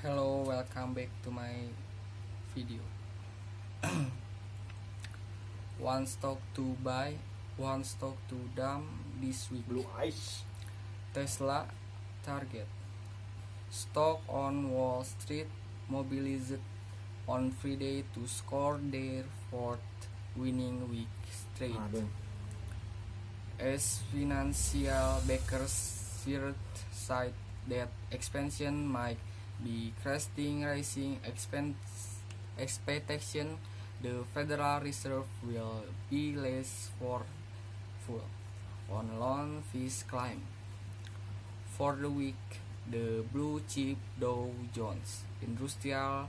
Hello, welcome back to my video. One stock to buy, one stock to dump this week. Blue Ice. Tesla target. Stock on Wall Street mobilized on Friday to score their fourth winning week straight. As financial backers cite that expansion might be cresting rising expectation, the Federal Reserve will be less forceful on loan fees climb. For the week, the blue chip Dow Jones Industrial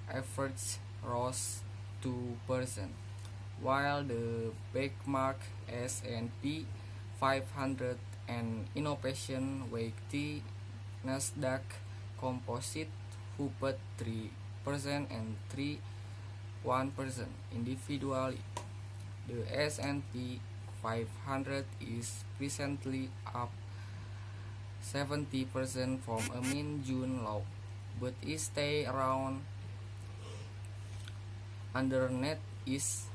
Average rose 2%, while the benchmark S&P 500 and innovation weighted Nasdaq Composite hooped 3% and 1% individually. The S&P 500 is presently up 70% from a mean June low, but it stay around underneath its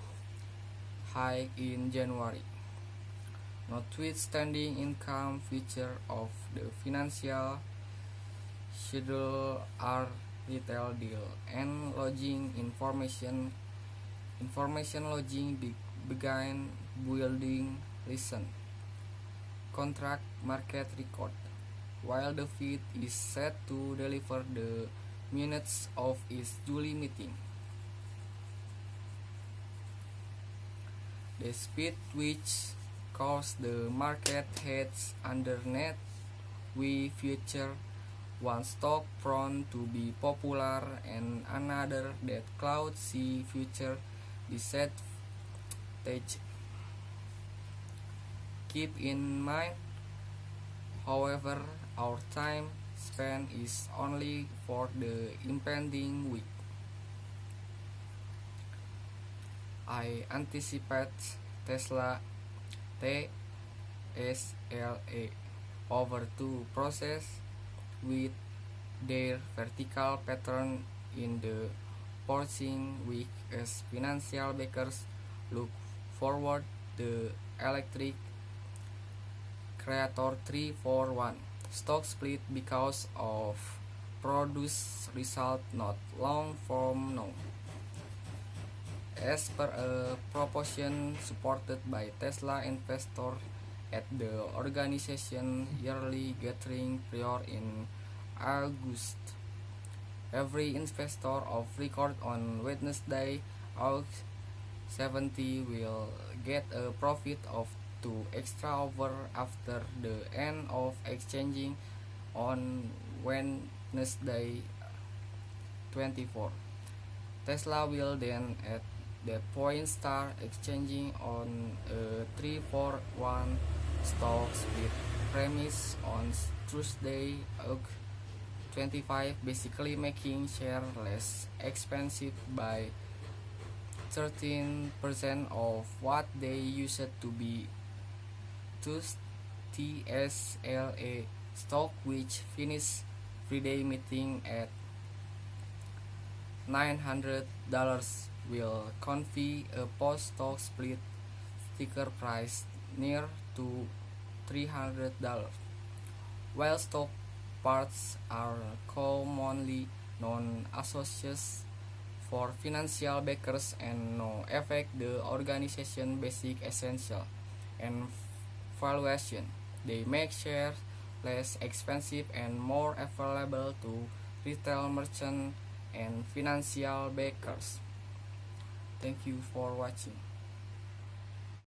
high in January. Notwithstanding income feature of the financial schedule are retail deal and lodging information lodging began building recent contract market record, while the Fed is set to deliver the minutes of its July meeting. The speed which caused the market heads underneath we future one stock prone to be popular and another that cloud see future disadvantage. Keep in mind, however, our time span is only for the impending week. I anticipate Tesla TSLA over to process with their vertical pattern in the forcing week as financial backers look forward the electric Creator 341 stock split because of produce result not long from now, as per a proportion supported by Tesla investor at the organization yearly gathering prior in August. Every investor of record on Wednesday, August 70 will get a profit of 2 extra over after the end of exchanging on Wednesday 24. Tesla will then at that point start exchanging on a 341 stock split premise on Tuesday, August 25, basically making share less expensive by 13% of what they used to be. Thus, TSLA stock, which finished Friday meeting at $900, will convey a post-stock split sticker price near to $300, while stock parts are commonly known associates for financial backers and no affect the organization basic essential and valuation. They make shares less expensive and more available to retail merchants and financial backers. Thank you for watching.